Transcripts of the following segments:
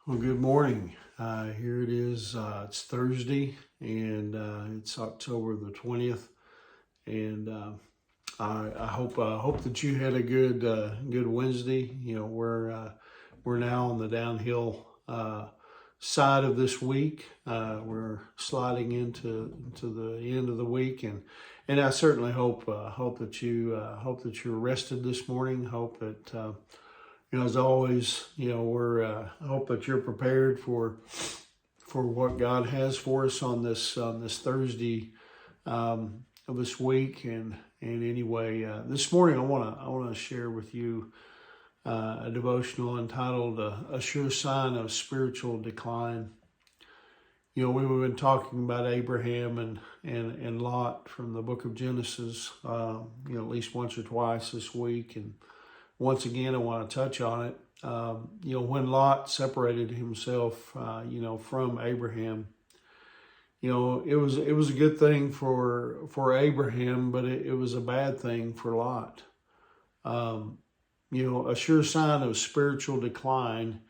Well, good morning. Here it is. It's Thursday, and it's October the 20th. And I hope that you had a good Wednesday. We're now on the downhill side of this week. We're sliding into the end of the week, and I certainly hope that you're rested this morning. Hope that as always, I hope that you're prepared for what God has for us on this Thursday of this week. And anyway, this morning I want to share with you a devotional entitled "A Sure Sign of Spiritual Decline." We've been talking about Abraham and Lot from the book of Genesis, at least once or twice this week, and once again, I want to touch on it. When Lot separated himself, from Abraham, it was a good thing for Abraham, but it was a bad thing for Lot. A sure sign of spiritual decline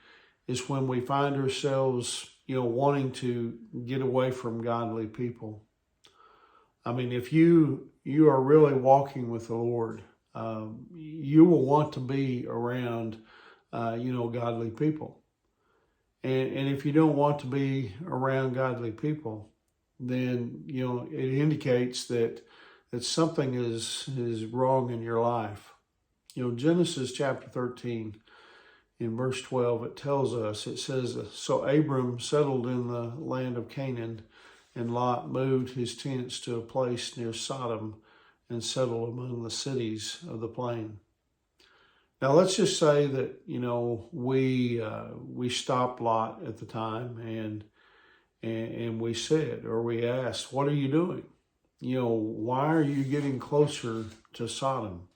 is when we find ourselves, wanting to get away from godly people. I mean, if you are really walking with the Lord, you will want to be around, godly people. And if you don't want to be around godly people, then, it indicates that something is wrong in your life. Genesis chapter 13, in verse 12, it says, "So Abram settled in the land of Canaan, and Lot moved his tents to a place near Sodom and settled among the cities of the plain." Now, let's just say that we stopped Lot at the time, and we said, or we asked, "What are you doing? Why are you getting closer to Sodom?"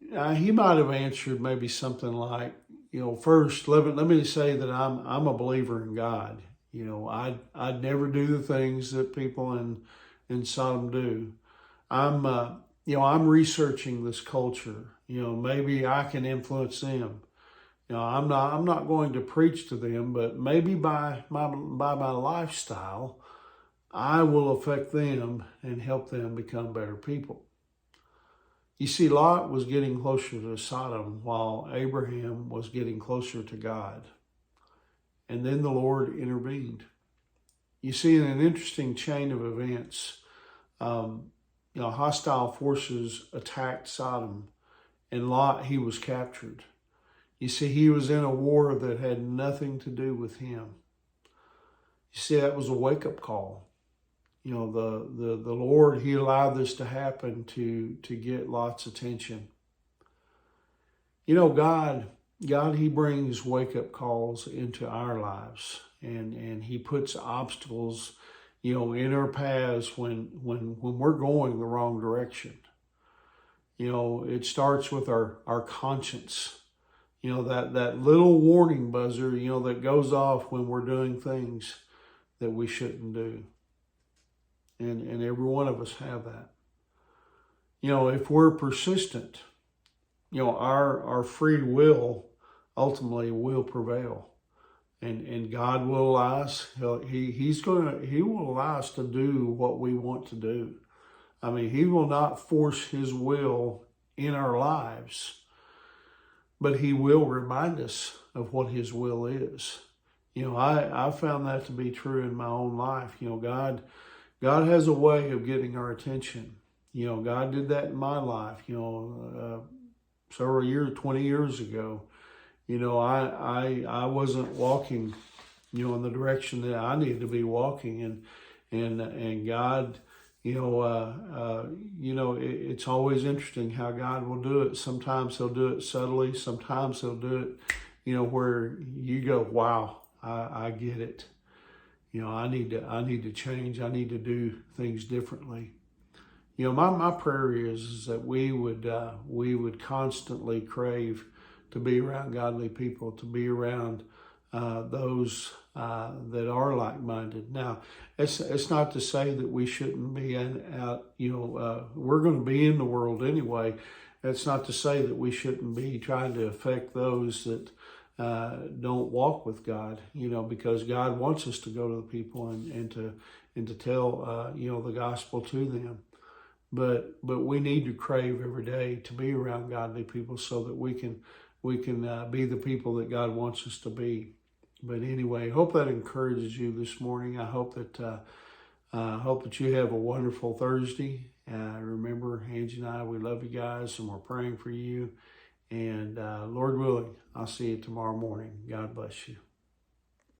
He might have answered maybe something like, "First, let me say that I'm a believer in God. I'd never do the things that people in Sodom do. I'm researching this culture. Maybe I can influence them. I'm not going to preach to them, but maybe by my lifestyle, I will affect them and help them become better people." You see, Lot was getting closer to Sodom while Abraham was getting closer to God. And then the Lord intervened. You see, in an interesting chain of events, hostile forces attacked Sodom, and Lot, he was captured. You see, he was in a war that had nothing to do with him. You see, that was a wake-up call. The Lord, he allowed this to happen to get Lot's attention. God, he brings wake-up calls into our lives, and he puts obstacles, in our paths when we're going the wrong direction. It starts with our conscience, that little warning buzzer, that goes off when we're doing things that we shouldn't do. And every one of us have that. If we're persistent, our free will ultimately will prevail. And God will allow us, He will allow us to do what we want to do. I mean, He will not force His will in our lives, but He will remind us of what His will is. I found that to be true in my own life. God has a way of getting our attention. God did that in my life, several years, 20 years ago. I wasn't walking, in the direction that I needed to be walking, and God, it's always interesting how God will do it. Sometimes He'll do it subtly. Sometimes He'll do it, where you go, "Wow, I get it. I need to change. I need to do things differently." My prayer is that we would constantly crave to be around godly people, to be around those that are like-minded. Now, it's not to say that we shouldn't be out. We're going to be in the world anyway. That's not to say that we shouldn't be trying to affect those that don't walk with God, because God wants us to go to the people and to tell, the gospel to them. But we need to crave every day to be around godly people so that we can be the people that God wants us to be. But anyway, hope that encourages you this morning. I hope that you have a wonderful Thursday. Remember, Angie and I, we love you guys, and we're praying for you. And Lord willing, I'll see you tomorrow morning. God bless you.